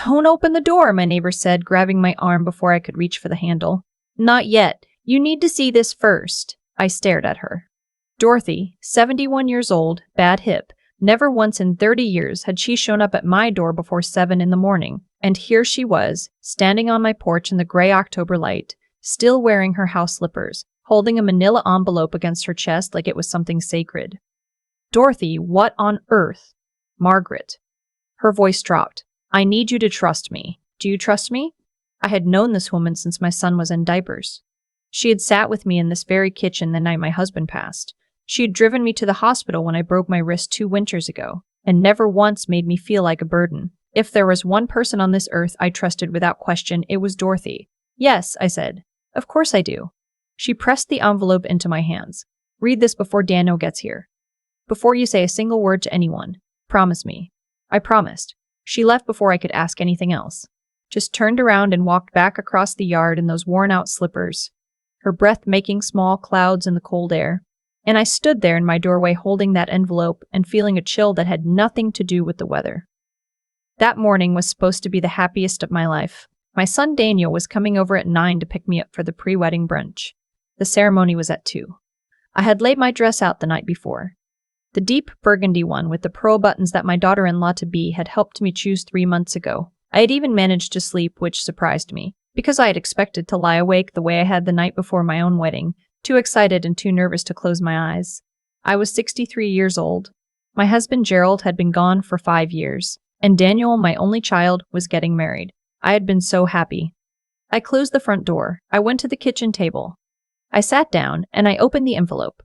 "Don't open the door," my neighbor said, grabbing my arm before I could reach for the handle. "Not yet. You need to see this first." I stared at her. Dorothy, 71 years old, bad hip. Never once in 30 years had she shown up at my door before 7 in the morning, and here she was, standing on my porch in the gray October light, still wearing her house slippers, holding a manila envelope against her chest like it was something sacred. "Dorothy, what on earth?" "Margaret." Her voice dropped. "I need you to trust me. Do you trust me?" I had known this woman since my son was in diapers. She had sat with me in this very kitchen the night my husband passed. She had driven me to the hospital when I broke my wrist 2 winters ago, and never once made me feel like a burden. If there was one person on this earth I trusted without question, it was Dorothy. "Yes," I said. "Of course I do." She pressed the envelope into my hands. "Read this before Daniel gets here. Before you say a single word to anyone. Promise me." I promised. She left before I could ask anything else. Just turned around and walked back across the yard in those worn-out slippers, her breath making small clouds in the cold air. And I stood there in my doorway holding that envelope and feeling a chill that had nothing to do with the weather. That morning was supposed to be the happiest of my life. My son Daniel was coming over at 9 to pick me up for the pre-wedding brunch. The ceremony was at 2. I had laid my dress out the night before. The deep burgundy one with the pearl buttons that my daughter-in-law-to-be had helped me choose 3 months ago. I had even managed to sleep, which surprised me, because I had expected to lie awake the way I had the night before my own wedding, too excited and too nervous to close my eyes. I was 63 years old. My husband Gerald had been gone for 5 years, and Daniel, my only child, was getting married. I had been so happy. I closed the front door. I went to the kitchen table. I sat down, and I opened the envelope.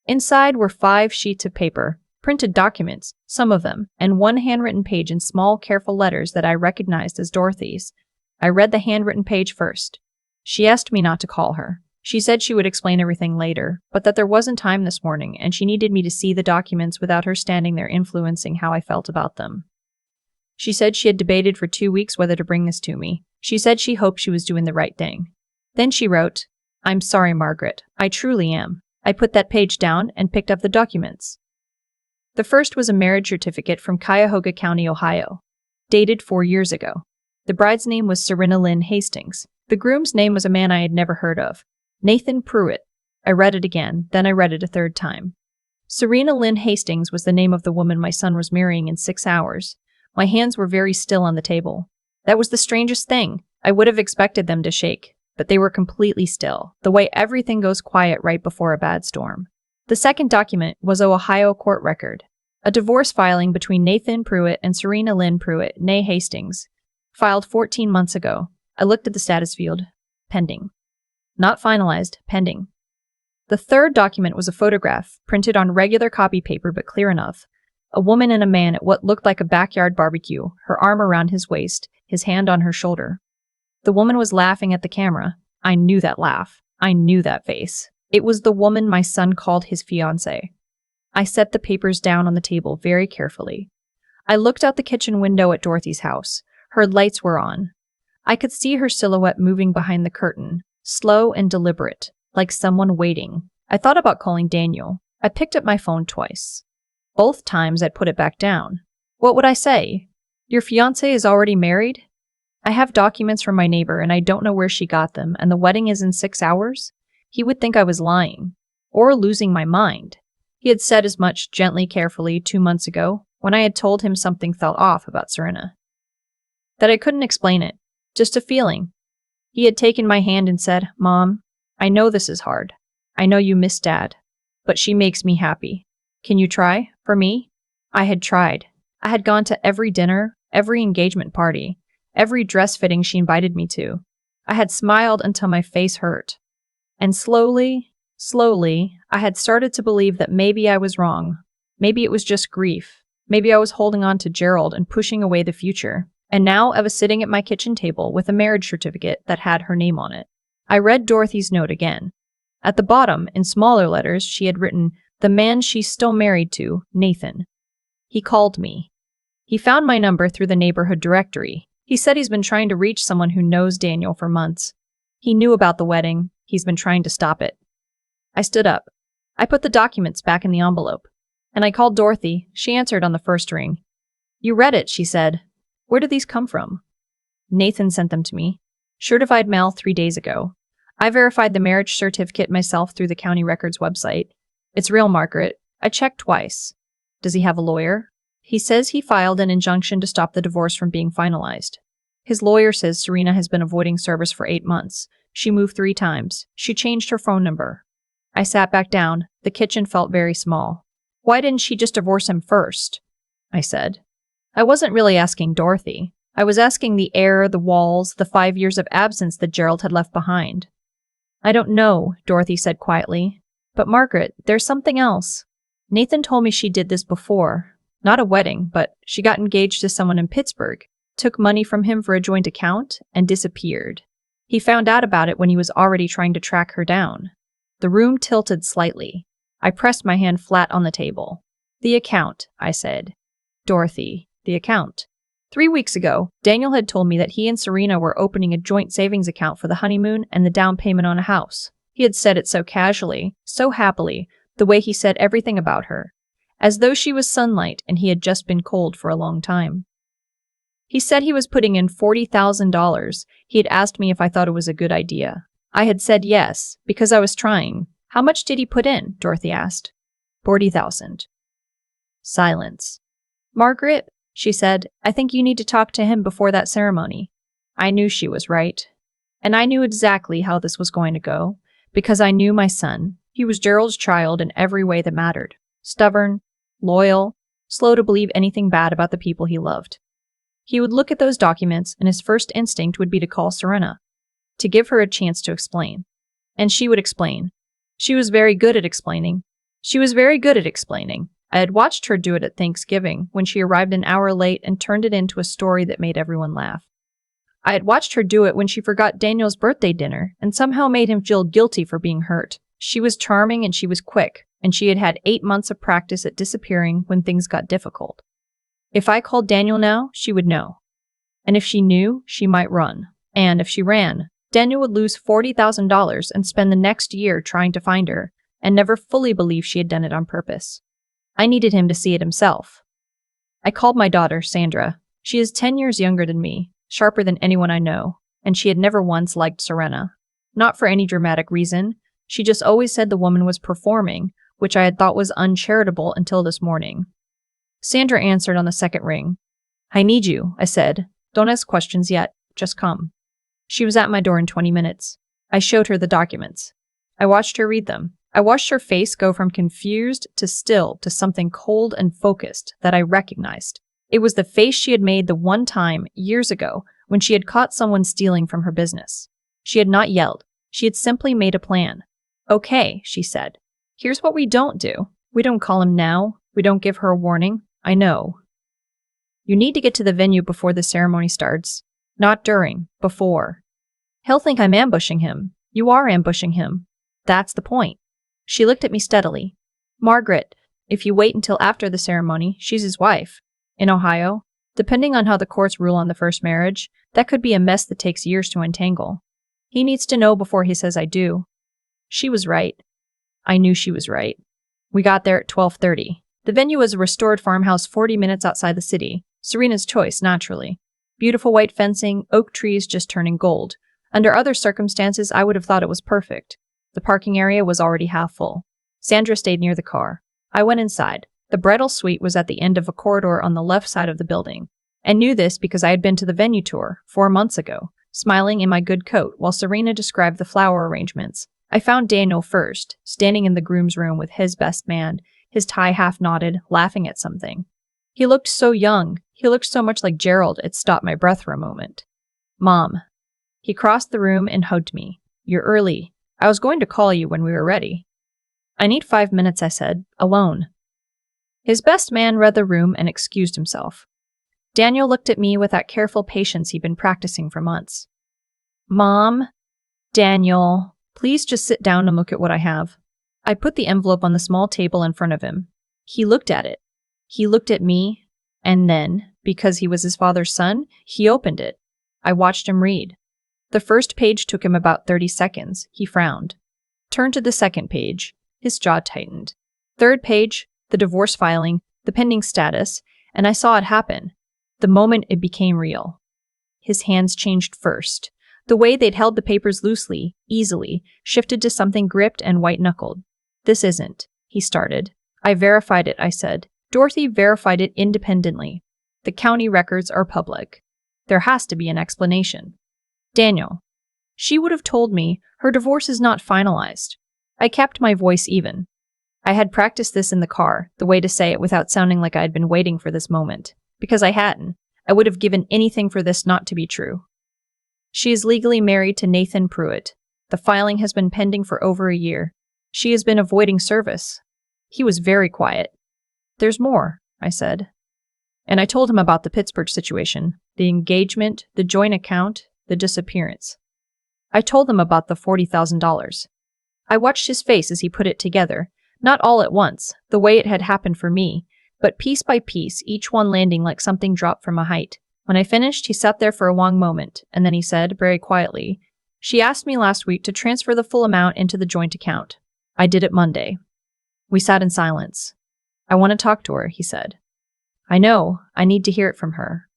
Inside were 5 sheets of paper, printed documents, some of them, and 1 handwritten page in small, careful letters that I recognized as Dorothy's. I read the handwritten page first. She asked me not to call her. She said she would explain everything later, but that there wasn't time this morning, and she needed me to see the documents without her standing there influencing how I felt about them. She said she had debated for 2 weeks whether to bring this to me. She said she hoped she was doing the right thing. Then she wrote, "I'm sorry, Margaret. I truly am." I put that page down and picked up the documents. The first was a marriage certificate from Cuyahoga County, Ohio, dated 4 years ago. The bride's name was Serena Lynn Hastings. The groom's name was a man I had never heard of, Nathan Pruitt. I read it again, then I read it a 3rd time. Serena Lynn Hastings was the name of the woman my son was marrying in 6 hours. My hands were very still on the table. That was the strangest thing. I would have expected them to shake, but they were completely still, the way everything goes quiet right before a bad storm. The second document was an Ohio court record, a divorce filing between Nathan Pruitt and Serena Lynn Pruitt, née Hastings, filed 14 months ago. I looked at the status field. Pending. Not finalized, pending. The third document was a photograph, printed on regular copy paper but clear enough. A woman and a man at what looked like a backyard barbecue, her arm around his waist, his hand on her shoulder. The woman was laughing at the camera. I knew that laugh. I knew that face. It was the woman my son called his fiancée. I set the papers down on the table very carefully. I looked out the kitchen window at Dorothy's house. Her lights were on. I could see her silhouette moving behind the curtain, slow and deliberate, like someone waiting. I thought about calling Daniel. I picked up my phone twice. Both times I'd put it back down. What would I say? "Your fiancé is already married?" I have documents from my neighbor and I don't know where she got them, and the wedding is in 6 hours? He would think I was lying. Or losing my mind. He had said as much gently, carefully, 2 months ago, when I had told him something felt off about Serena. That I couldn't explain it. Just a feeling. He had taken my hand and said, "Mom, I know this is hard. I know you miss Dad. But she makes me happy. Can you try, for me?" I had tried. I had gone to every dinner, every engagement party, every dress fitting she invited me to. I had smiled until my face hurt. And slowly, I had started to believe that maybe I was wrong. Maybe it was just grief. Maybe I was holding on to Gerald and pushing away the future. And now I was sitting at my kitchen table with a marriage certificate that had her name on it. I read Dorothy's note again. At the bottom, in smaller letters, she had written, "The man she's still married to, Nathan." He called me. He found my number through the neighborhood directory. He said he's been trying to reach someone who knows Daniel for months. He knew about the wedding. He's been trying to stop it. I stood up. I put the documents back in the envelope. And I called Dorothy. She answered on the first ring. "You read it," she said. "Where did these come from?" Nathan sent them to me. Certified mail 3 days ago. I verified the marriage certificate myself through the county records website. It's real, Margaret. I checked twice. Does he have a lawyer? He says he filed an injunction to stop the divorce from being finalized. His lawyer says Serena has been avoiding service for 8 months. She moved 3 times. She changed her phone number. I sat back down. The kitchen felt very small. Why didn't she just divorce him first? I said. I wasn't really asking Dorothy. I was asking the air, the walls, the 5 years of absence that Gerald had left behind. I don't know, Dorothy said quietly. But Margaret, there's something else. Nathan told me she did this before. Not a wedding, but she got engaged to someone in Pittsburgh, took money from him for a joint account, and disappeared. He found out about it when he was already trying to track her down. The room tilted slightly. I pressed my hand flat on the table. The account, I said. Dorothy, the account. 3 weeks ago, Daniel had told me that he and Serena were opening a joint savings account for the honeymoon and the down payment on a house. He had said it so casually, so happily, the way he said everything about her, as though she was sunlight and he had just been cold for a long time. He said he was putting in $40,000. He had asked me if I thought it was a good idea. I had said yes, because I was trying. How much did he put in? Dorothy asked. 40,000. Silence. Margaret, she said, I think you need to talk to him before that ceremony. I knew she was right. And I knew exactly how this was going to go, because I knew my son. He was Gerald's child in every way that mattered. Stubborn, loyal, slow to believe anything bad about the people he loved. He would look at those documents, and his first instinct would be to call Serena, to give her a chance to explain. And she would explain. She was very good at explaining. I had watched her do it at Thanksgiving, when she arrived an hour late and turned it into a story that made everyone laugh. I had watched her do it when she forgot Daniel's birthday dinner and somehow made him feel guilty for being hurt. She was charming and she was quick, and she had had 8 months of practice at disappearing when things got difficult. If I called Daniel now, she would know. And if she knew, she might run. And if she ran, Daniel would lose $40,000 and spend the next year trying to find her, and never fully believe she had done it on purpose. I needed him to see it himself. I called my daughter, Sandra. She is 10 years younger than me, sharper than anyone I know, and she had never once liked Serena. Not for any dramatic reason. She just always said the woman was performing, which I had thought was uncharitable until this morning. Sandra answered on the second ring. I need you, I said. Don't ask questions yet. Just come. She was at my door in 20 minutes. I showed her the documents. I watched her read them. I watched her face go from confused to still to something cold and focused that I recognized. It was the face she had made the one time, years ago, when she had caught someone stealing from her business. She had not yelled. She had simply made a plan. Okay, she said. Here's what we don't do. We don't call him now. We don't give her a warning. I know. You need to get to the venue before the ceremony starts. Not during, before. He'll think I'm ambushing him. You are ambushing him. That's the point. She looked at me steadily. Margaret, if you wait until after the ceremony, she's his wife. In Ohio, depending on how the courts rule on the first marriage, that could be a mess that takes years to untangle. He needs to know before he says I do. She was right. I knew she was right. We got there at 12:30. The venue was a restored farmhouse 40 minutes outside the city. Serena's choice, naturally. Beautiful white fencing, oak trees just turning gold. Under other circumstances, I would have thought it was perfect. The parking area was already half full. Sandra stayed near the car. I went inside. The bridal suite was at the end of a corridor on the left side of the building. I knew this because I had been to the venue tour 4 months ago, smiling in my good coat while Serena described the flower arrangements. I found Daniel first, standing in the groom's room with his best man, his tie half knotted, laughing at something. He looked so young. He looked so much like Gerald, it stopped my breath for a moment. Mom. He crossed the room and hugged me. You're early. I was going to call you when we were ready. I need 5 minutes, I said, alone. His best man read the room and excused himself. Daniel looked at me with that careful patience he'd been practicing for months. Mom, Daniel, please just sit down and look at what I have. I put the envelope on the small table in front of him. He looked at it. He looked at me, and then, because he was his father's son, he opened it. I watched him read. The first page took him about 30 seconds. He frowned. Turned to the second page. His jaw tightened. Third page, the divorce filing, the pending status, and I saw it happen. The moment it became real. His hands changed first. The way they'd held the papers loosely, easily, shifted to something gripped and white-knuckled. "This isn't," he started. "I verified it," I said. "Dorothy verified it independently. The county records are public. There has to be an explanation." "Daniel." "She would have told me her divorce is not finalized." I kept my voice even. I had practiced this in the car, the way to say it without sounding like I had been waiting for this moment. Because I hadn't. I would have given anything for this not to be true. "She is legally married to Nathan Pruitt. The filing has been pending for over a year. She has been avoiding service." He was very quiet. "There's more," I said. And I told him about the Pittsburgh situation, the engagement, the joint account, the disappearance. I told him about the $40,000. I watched his face as he put it together, not all at once, the way it had happened for me, but piece by piece, each one landing like something dropped from a height. When I finished, he sat there for a long moment, and then he said, very quietly, "She asked me last week to transfer the full amount into the joint account. I did it Monday." We sat in silence. "I want to talk to her," he said. "I know. I need to hear it from her."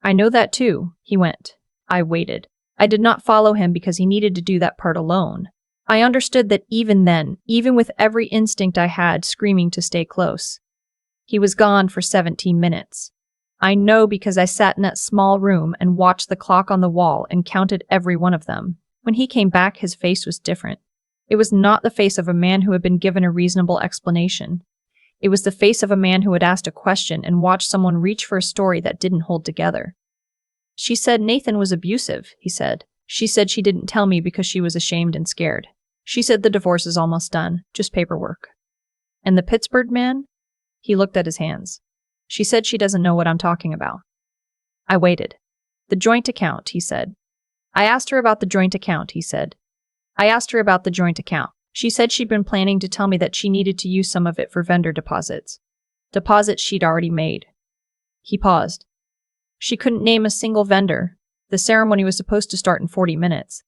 "I know that too." He went. I waited. I did not follow him because he needed to do that part alone. I understood that even then, even with every instinct I had screaming to stay close. He was gone for 17 minutes. I know because I sat in that small room and watched the clock on the wall and counted every one of them. When he came back, his face was different. It was not the face of a man who had been given a reasonable explanation. It was the face of a man who had asked a question and watched someone reach for a story that didn't hold together. "She said Nathan was abusive," he said. "She said she didn't tell me because she was ashamed and scared. She said the divorce is almost done, just paperwork." "And the Pittsburgh man?" He looked at his hands. "She said she doesn't know what I'm talking about." I waited. "The joint account," he said. "I asked her about the joint account," he said. "I asked her about the joint account. She said she'd been planning to tell me that she needed to use some of it for vendor deposits. Deposits she'd already made." He paused. "She couldn't name a single vendor. The ceremony was supposed to start in 40 minutes.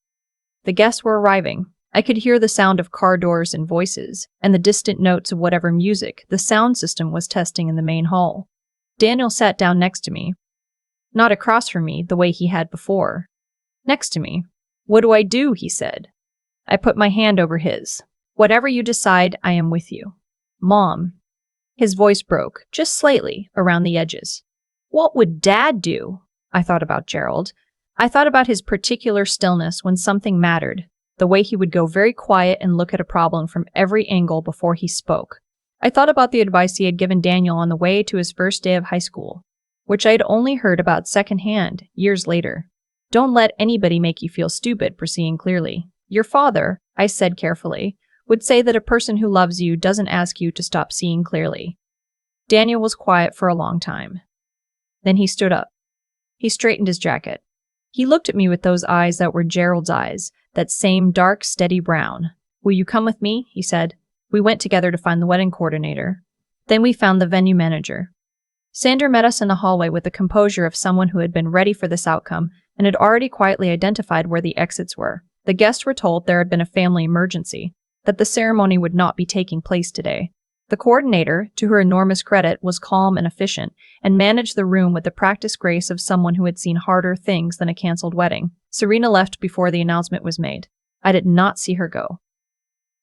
The guests were arriving. I could hear the sound of car doors and voices, and the distant notes of whatever music the sound system was testing in the main hall. Daniel sat down next to me. Not across from me, the way he had before. Next to me. "What do I do?" he said. I put my hand over his. "Whatever you decide, I am with you." "Mom." His voice broke, just slightly, around the edges. "What would Dad do?" I thought about Gerald. I thought about his particular stillness when something mattered. The way he would go very quiet and look at a problem from every angle before he spoke. I thought about the advice he had given Daniel on the way to his first day of high school, which I had only heard about secondhand, years later. "Don't let anybody make you feel stupid for seeing clearly. Your father," I said carefully, "would say that a person who loves you doesn't ask you to stop seeing clearly." Daniel was quiet for a long time. Then he stood up. He straightened his jacket. He looked at me with those eyes that were Gerald's eyes, that same dark, steady brown. "Will you come with me?" he said. We went together to find the wedding coordinator. Then we found the venue manager. Sander met us in the hallway with the composure of someone who had been ready for this outcome and had already quietly identified where the exits were. The guests were told there had been a family emergency, that the ceremony would not be taking place today. The coordinator, to her enormous credit, was calm and efficient, and managed the room with the practiced grace of someone who had seen harder things than a cancelled wedding. Serena left before the announcement was made. I did not see her go.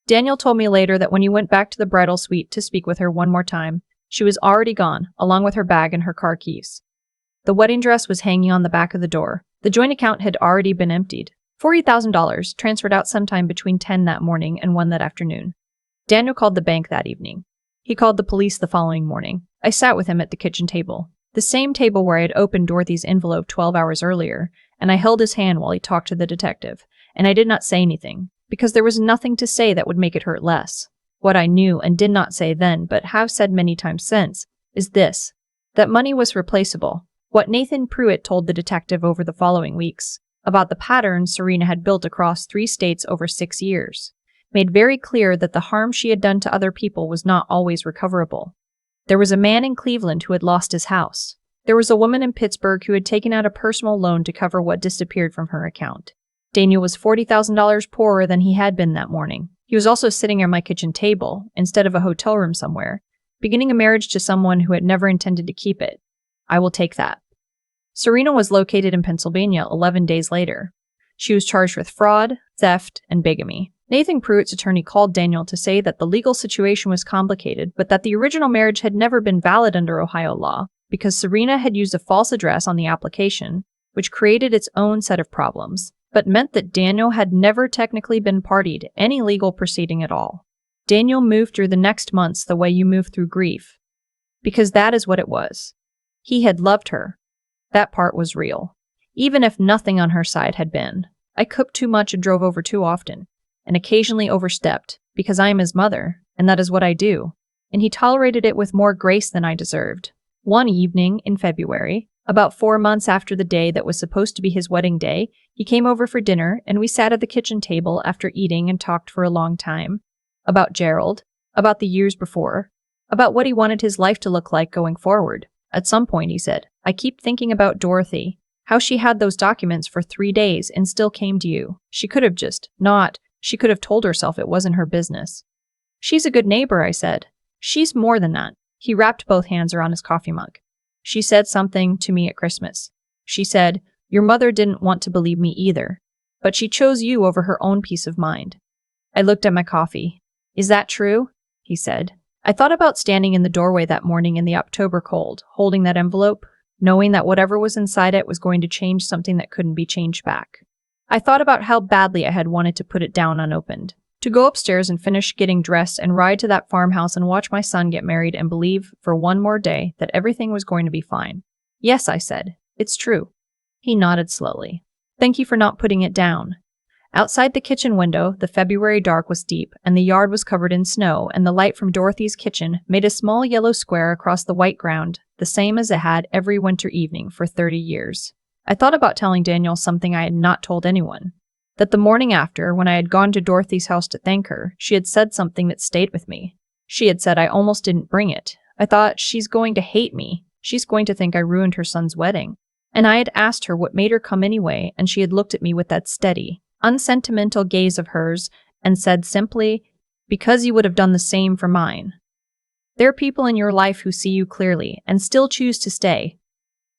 Daniel told me later that when he went back to the bridal suite to speak with her one more time, she was already gone, along with her bag and her car keys. The wedding dress was hanging on the back of the door. The joint account had already been emptied. $40,000 transferred out sometime between 10 that morning and 1 that afternoon. Daniel called the bank that evening. He called the police the following morning. I sat with him at the kitchen table, the same table where I had opened Dorothy's envelope 12 hours earlier, and I held his hand while he talked to the detective, and I did not say anything, because there was nothing to say that would make it hurt less. What I knew and did not say then, but have said many times since, is this: that money was replaceable. What Nathan Pruitt told the detective over the following weeks, about the patterns Serena had built across 3 states over 6 years, made very clear that the harm she had done to other people was not always recoverable. There was a man in Cleveland who had lost his house. There was a woman in Pittsburgh who had taken out a personal loan to cover what disappeared from her account. Daniel was $40,000 poorer than he had been that morning. He was also sitting at my kitchen table, instead of a hotel room somewhere, beginning a marriage to someone who had never intended to keep it. I will take that. Serena was located in Pennsylvania 11 days later. She was charged with fraud, theft, and bigamy. Nathan Pruitt's attorney called Daniel to say that the legal situation was complicated, but that the original marriage had never been valid under Ohio law because Serena had used a false address on the application, which created its own set of problems, but meant that Daniel had never technically been party to any legal proceeding at all. Daniel moved through the next months the way you move through grief, because that is what it was. He had loved her. That part was real, even if nothing on her side had been. I cooked too much and drove over too often, and occasionally overstepped, because I am his mother, and that is what I do, and he tolerated it with more grace than I deserved. One evening in February, about 4 months after the day that was supposed to be his wedding day, he came over for dinner, and we sat at the kitchen table after eating and talked for a long time. About Gerald, about the years before, about what he wanted his life to look like going forward. At some point, he said, "I keep thinking about Dorothy, how she had those documents for 3 days and still came to you. She could have just not. She could have told herself it wasn't her business." "She's a good neighbor," I said. "She's more than that." He wrapped both hands around his coffee mug. "She said something to me at Christmas. She said, 'Your mother didn't want to believe me either, but she chose you over her own peace of mind.'" I looked at my coffee. "Is that true?" he said. I thought about standing in the doorway that morning in the October cold, holding that envelope, knowing that whatever was inside it was going to change something that couldn't be changed back. I thought about how badly I had wanted to put it down unopened, to go upstairs and finish getting dressed and ride to that farmhouse and watch my son get married and believe, for one more day, that everything was going to be fine. "Yes," I said. "It's true." He nodded slowly. "Thank you for not putting it down." Outside the kitchen window, the February dark was deep, and the yard was covered in snow, and the light from Dorothy's kitchen made a small yellow square across the white ground, the same as it had every winter evening for 30 years. I thought about telling Daniel something I had not told anyone. That the morning after, when I had gone to Dorothy's house to thank her, she had said something that stayed with me. She had said I almost didn't bring it. I thought, she's going to hate me. She's going to think I ruined her son's wedding. And I had asked her what made her come anyway, and she had looked at me with that steady, unsentimental gaze of hers and said simply, "Because you would have done the same for mine." There are people in your life who see you clearly and still choose to stay,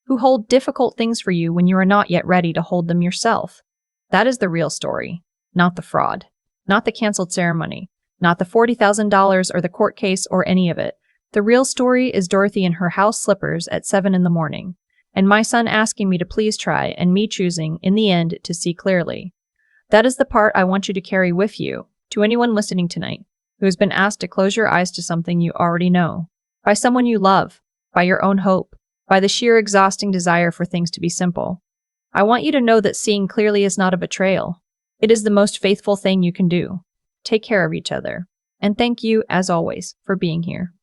who hold difficult things for you when you are not yet ready to hold them yourself. That is the real story, not the fraud, not the canceled ceremony, not the $40,000 or the court case or any of it. The real story is Dorothy in her house slippers at 7 in the morning, and my son asking me to please try and me choosing, in the end, to see clearly. That is the part I want you to carry with you, to anyone listening tonight, who has been asked to close your eyes to something you already know, by someone you love, by your own hope, by the sheer exhausting desire for things to be simple. I want you to know that seeing clearly is not a betrayal. It is the most faithful thing you can do. Take care of each other. And thank you, as always, for being here.